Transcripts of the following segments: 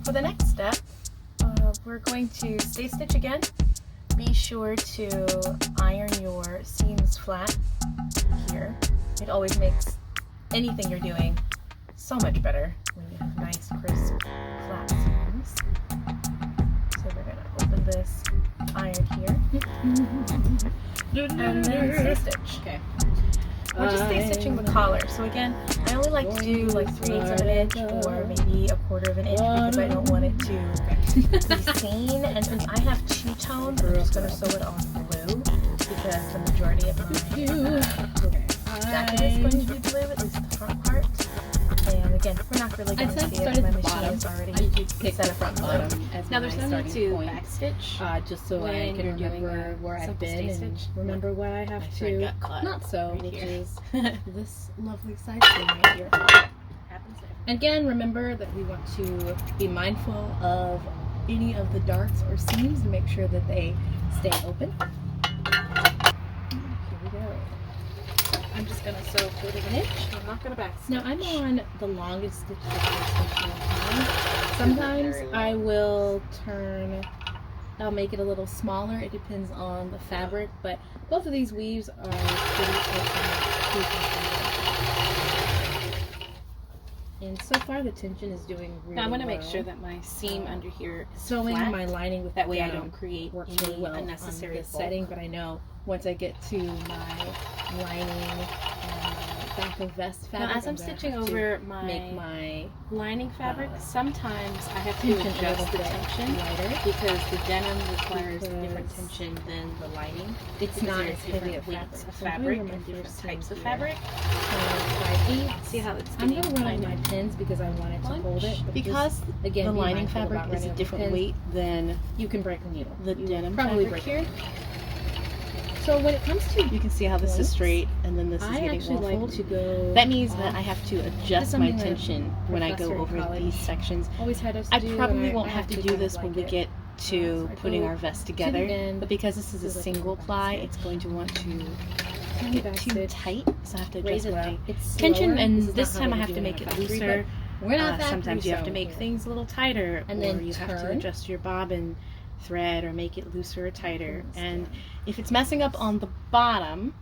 For the next step, we're going to stay stitch again. Be sure to iron your seams flat here. It always makes anything you're doing so much better when you have nice, crisp, flat seams. So we're going to open this, iron here, and then stay stitch. Okay. We're just stay stitching the collar. So again, I only like to do like 3/8 of an inch or maybe 1/4 of an inch because I don't want it to be seen. And since I have two-tone, I'm just going to sew it on blue because the majority of my jacket is going to be blue, at least the front part. And again, we're not really going to see it. My machine is already set up on bottom. Now there's no need to backstitch, just so I can remember where I've been and remember what I have to not sew, which is this lovely side seam right here. Again, remember that we want to be mindful of any of the darts or seams and make sure that they stay open. Here we go. I'm just going to sew 1/4 of an inch. I'm not going to backstitch. Now I'm on the longest stitch that sometimes I will turn, I'll make it a little smaller. It depends on the fabric, but both of these weaves are pretty open. And so far the tension is doing really well. Now I'm going to make sure that my seam under here is sewing flat. my lining with That way I down don't create works any really well unnecessary on this bulk. setting, but I know once I get to my lining back of vest fabric, Now as I'm stitching over my make my lining fabric, sometimes I have to tension a adjust little the bit tension lighter. because the denim requires a different Because tension than the lining. It's Because not there's as heavy different a weights of fabric. fabric So I'm doing and my different first types of seam fabric. See how it's I'm getting going to run out lining. my pins because I want it to hold it. But Because just, again, the be lining mindful fabric about is a running out of different pins. weight than You can break the needle. the You denim probably fabric break here. So when it comes to You can see how this is points, straight and then this is I getting actually waffled. like to go. That means that off. I have to This adjust is my something that tension when I go professor in over college these sections. Always had us to I do, probably and won't I have to do kind of this when like we it. get to So I putting go our vest to the together, end, but because this is a do like single a back ply, stitch. it's going to want to Tiny get back too stitch, tight, so I have to raise adjust it my up. It's tension, slower. and is this not time how I we have do to in make a it factory, looser. but We're not Sometimes you have to factory, make so things a little tighter, And or then you have to turn. adjust your bobbin thread or make it looser or tighter. Turns And down. if it's messing up on the bottom,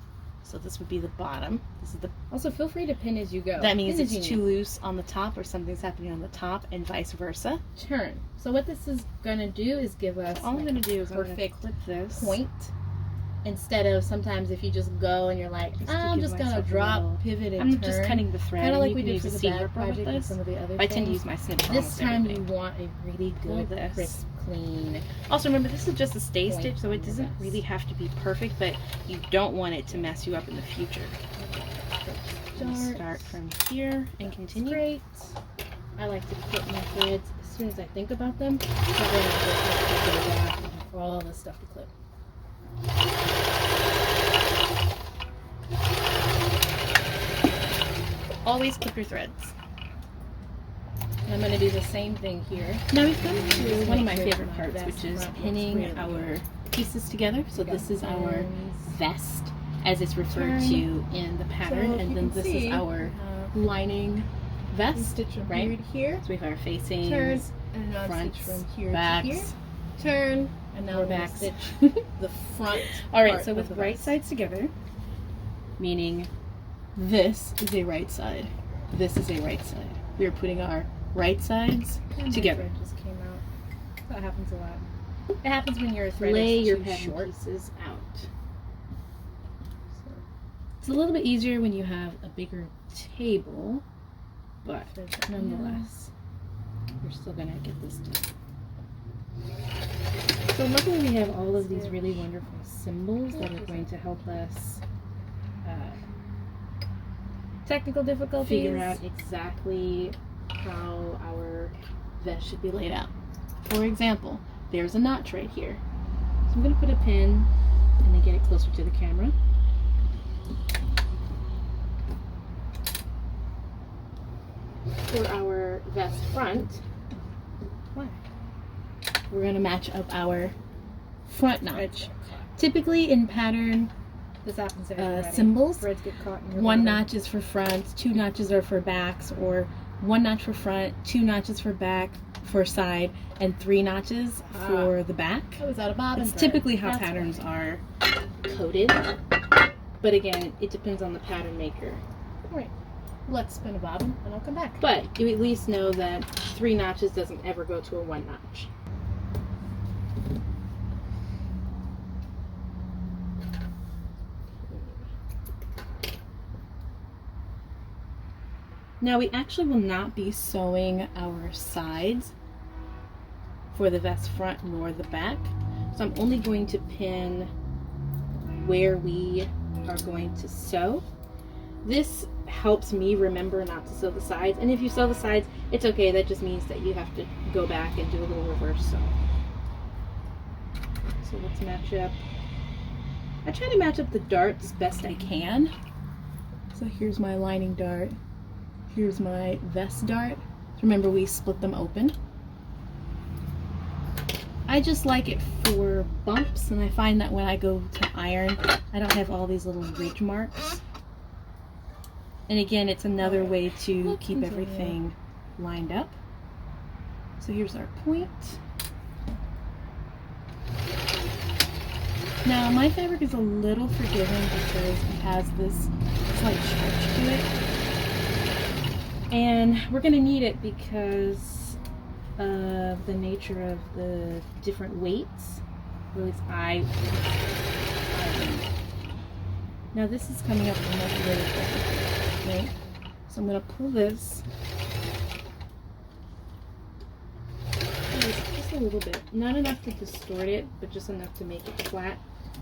so this would be the bottom, this is the Also, feel free to pin as you go. that means Pin as it's you too need. loose on the top or something's happening on the top, and vice versa. Turn. So what this is gonna do is give us All I'm like going to do is I'm going to perfect clip this. point. Instead of sometimes if you just go and you're like, Just to I'm give just gonna myself a drop, little- pivot, and I'm turn. just cutting the thread. Kind of and like you we can did use for a the seam bag ripper with project and this. some of the other I tend to things. use my snips for This almost time you everything. want a really Pull good, this. crisp, clean. Also remember, this is just a stay Point stitch, so on it your doesn't vest. really have to be perfect, but you don't want it to mess you up in the future. Start from here and continue. Great. I like to clip my threads as soon as I think about them. So then I just go back and have all the stuff to clip. Always clip your threads. And I'm going to do the same thing here. Now we've come to Just one of make my sure favorite my parts, vest which is front looks pinning really our good. pieces together. So We this got is our pins. vest, as it's referred Turn. to in the pattern, if and you then can this see, is our we lining vest, stitch from right? here to here. So we have our facings, Turn and now fronts, stitch from here backs. to here. Turn and now Or we're going to backs. stitch the front. All right, part so of with the right vest. sides together, meaning this is a right side, this is a right side. We are putting our right sides And my together. thread just came out. That happens a lot. It happens when your thread Lay is your too pattern short. pieces out. So, It's a little bit easier when you have a bigger table, but nonetheless, you're still gonna get this done. So luckily we have all of these really wonderful symbols that are going to help us technical difficulties. figure out exactly how our vest should be laid out. For example, there's a notch right here. So I'm going to put a pin and then get it closer to the camera. For our vest front, we're going to match up our front notch. Typically in pattern This happens to everybody. symbols, Threads get caught in your one bottom. notch is for fronts, two notches are for backs, or 1 notch for front, 2 notches for back, for side, and 3 notches for the back. I was out of bobbin It's thread. typically how That's patterns why. are coded, but again, it depends on the pattern maker. Alright, let's spin a bobbin and I'll come back. But you at least know that 3 notches doesn't ever go to a 1 notch. Now we actually will not be sewing our sides for the vest front nor the back. So I'm only going to pin where we are going to sew. This helps me remember not to sew the sides. And if you sew the sides, it's okay. That just means that you have to go back and do a little reverse sew. So let's match up. I try to match up the darts best I can. So here's my lining dart. Here's my vest dart. Remember, we split them open. I just like it for bumps, and I find that when I go to iron, I don't have all these little ridge marks. And again, it's another way to keep everything lined up. So here's our point. Now, my fabric is a little forgiving because it has this slight stretch to it. And we're going to need it because of the nature of the different weights. Or at least I now this is coming up on my really good, right? So I'm going to pull this just a little bit. Not enough to distort it, but just enough to make it flat.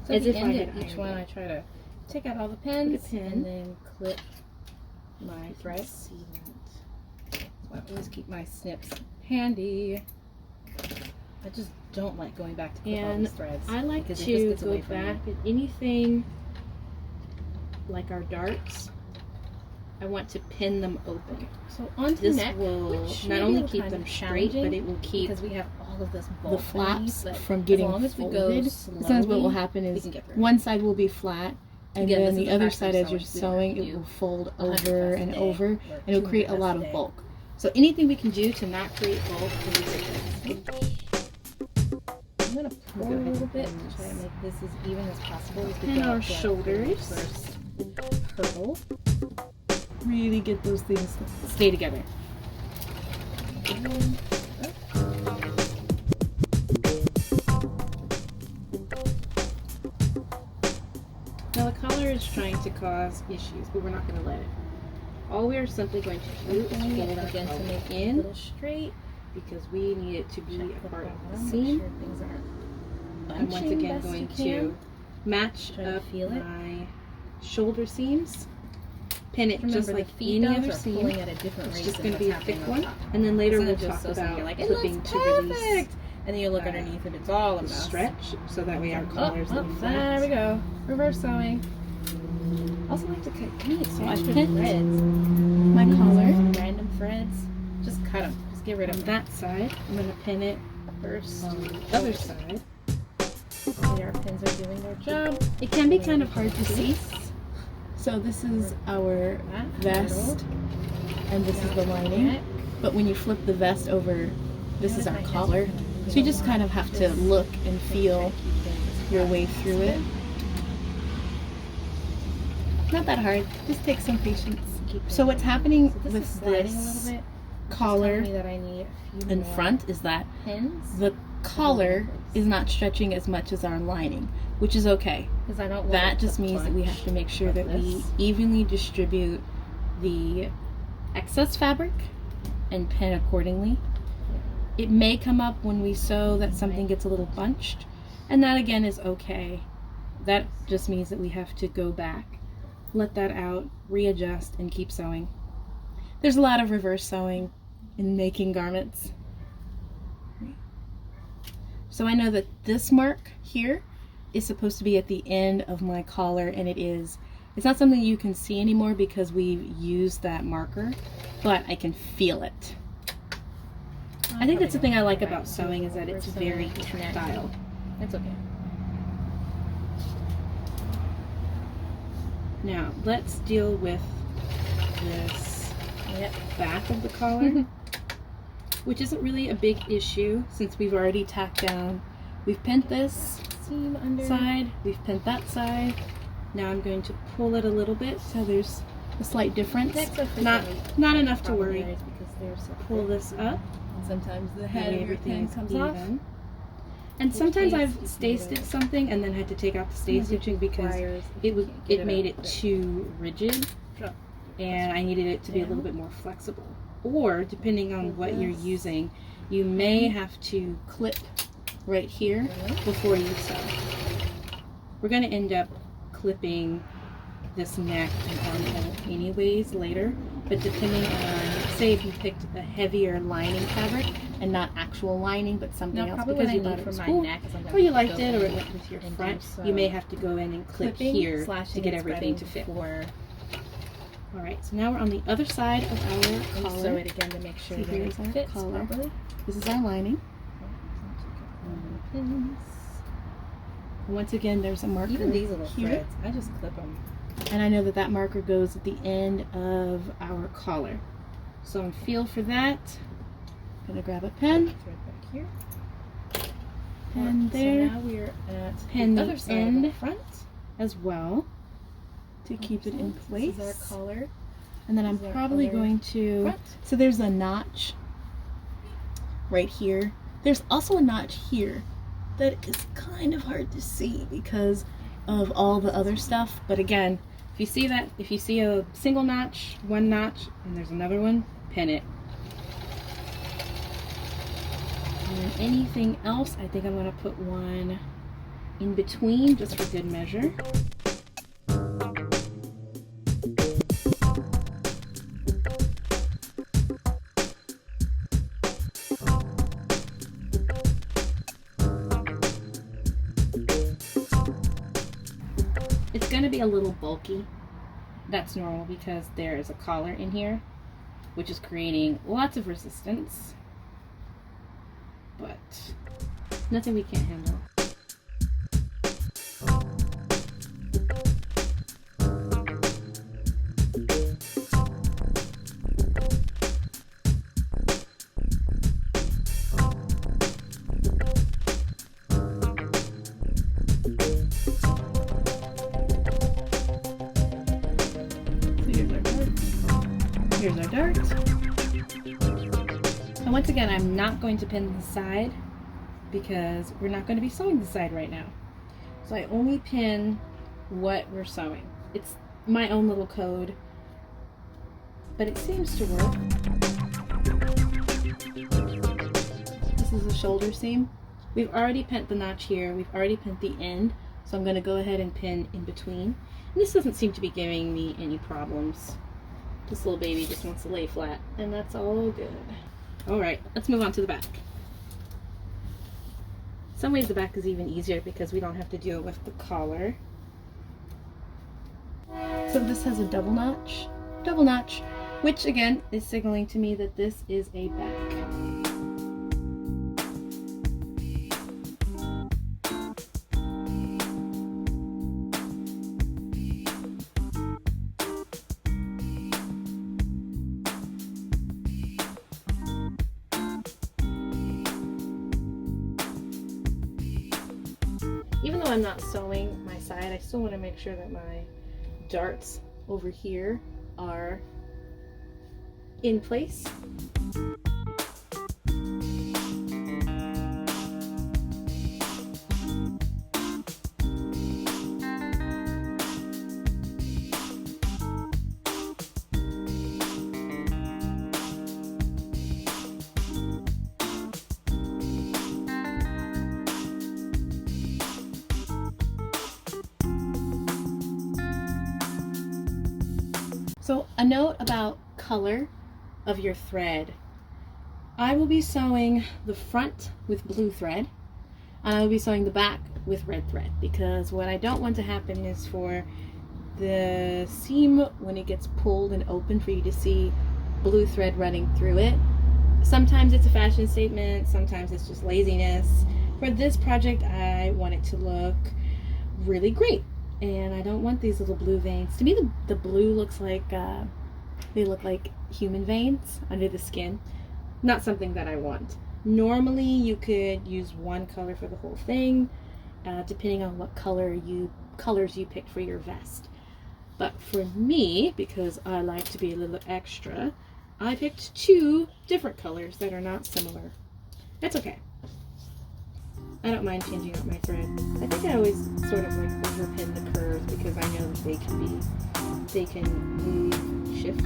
So as at if the I end had of each ironed one, it. I try to take out all the pins Put a pin. and then clip my thread. See that. So I always keep my snips handy. I just don't like going back to clip all And these threads. I like because it just to gets go away from me. back at anything like our darts. I want to pin them open. So onto This neck, will which not maybe only will keep kind them of straight, but challenging it will keep because we have all of this the bulk flaps beneath, from but getting as long as we go folded. slowly, Sometimes what will happen we is can get through. one side will be flat, and Again, then this is the a other factory side, as you're sewing. sewing, We it do will fold 100 over vests a and day, over, or and it'll 200 create a lot vests of day. bulk. So anything we can do to not create bulk, we do this. I'm gonna pour a little bit to try to make this as even as possible as we Pin go our up to shoulders. first hurdle. Really get those things to stay together. Now the collar is trying to cause issues, but we're not going to let it. All we are simply going to do is Fold fold it our again to collar make it a in little straight. because we need it to be Check a the part of bottom, the make seam. sure things aren't I'm once bunching again best going you to can. match Try to up feel it. my shoulder seams, pin it Remember, just the like feet any dogs other are seam. pulling at a different It's rate just than going to be a what's thick happening one, on top. and then later It's we'll not just talk so simple. about You're like, it clipping looks to release perfect, and then you look underneath and it's all a the mess. stretch, so that way our collar's Oh, in there we flat. go. Reverse sewing. Also like to cut neat, so I Extra put threads. threads. My collar Random threads. Just cut them. Just get rid on of them. that side. I'm going to pin it First, on the other side. hopefully our pins are doing their job. It can be kind of hard to see. So this is our vest, and this is the lining. But when you flip the vest over, this is our collar. So you just kind of have to look and feel your way through it. Not that hard. Just take some patience. So what's happening So this is with sliding a this little bit. collar Telling me that I need a few in more front is that pins the collar is not stretching as much as our lining, which is okay. because I don't want That it just to means that we have to make sure like that we this. evenly distribute the excess fabric and pin accordingly. It may come up when we sew that something gets a little bunched, and that again is okay. That just means that we have to go back, let that out, readjust, and keep sewing. There's a lot of reverse sewing in making garments. So I know that this mark here is supposed to be at the end of my collar, and it is. It's not something you can see anymore because we've used that marker, but I can feel it. I think that's the thing I like about sewing is that it's very tactile. It's okay. Now let's deal with this back of the collar, which isn't really a big issue since we've already tacked down. We've pinned this Seam under. side, we've pinned that side. Now I'm going to pull it a little bit so there's a slight difference. Not enough to worry. Because there's so Pull this up. and sometimes the That head way of your pen everything's comes even. off. And sometimes case I've is stay needed. stitched something and then had to take out the stay stitching because it made it too rigid, Sure. and I needed it to be a little bit more flexible. Or depending on what you're using, you may have to clip right here before you sew. We're going to end up clipping this neck and armhole anyways later, but depending on, say if you picked a heavier lining fabric and not actual lining but something else because you bought it from school, or you liked it or it went with your front, you may have to go in and clip here to get everything to fit. Alright, so now we're on the other side of our collar. Sew it again to make sure So that here's it our fits collar. properly. This is our lining. And once again, there's a marker Even these little here. threads, I just clip them. And I know that that marker goes at the end of our collar. So I'm feel for that. I'm gonna grab a pen, Thread back here. and So there, now we're at Pin the the other side end. of the front. as well, to keep it in place. This is our collar. And then I'm This is our probably other going to, front. so there's a notch right here. There's also a notch here that is kind of hard to see because of all the other stuff. But again, if you see that, if you see a single notch, one notch, and there's another one, pin it. And then anything else, I think I'm going to put one in between just for good measure. It's going to be a little bulky. That's normal because there is a collar in here, which is creating lots of resistance, but nothing we can't handle. Here's our dart. And once again, I'm not going to pin the side because we're not going to be sewing the side right now. So I only pin what we're sewing. It's my own little code, but it seems to work. This is a shoulder seam. We've already pinned the notch here. We've already pinned the end. So I'm going to go ahead and pin in between. And this doesn't seem to be giving me any problems. This little baby just wants to lay flat, and that's all good. Alright, let's move on to the back. In some ways the back is even easier because we don't have to deal with the collar. So this has a double notch, which again is signaling to me that this is a back. Even though I'm not sewing my side, I still want to make sure that my darts over here are in place. So a note about color of your thread. I will be sewing the front with blue thread, and I will be sewing the back with red thread, because what I don't want to happen is for the seam, when it gets pulled and open, for you to see blue thread running through it. Sometimes it's a fashion statement, sometimes it's just laziness. For this project, I want it to look really great. And I don't want these little blue veins. To me, the blue looks like They look like human veins under the skin. Not something that I want. Normally you could use one color for the whole thing, depending on what colors you picked for your vest. But for me, because I like to be a little extra, I picked 2 different colors that are not similar. That's okay. I don't mind changing out my thread. I think I always sort of like overpin the curves because I know that they can move, shift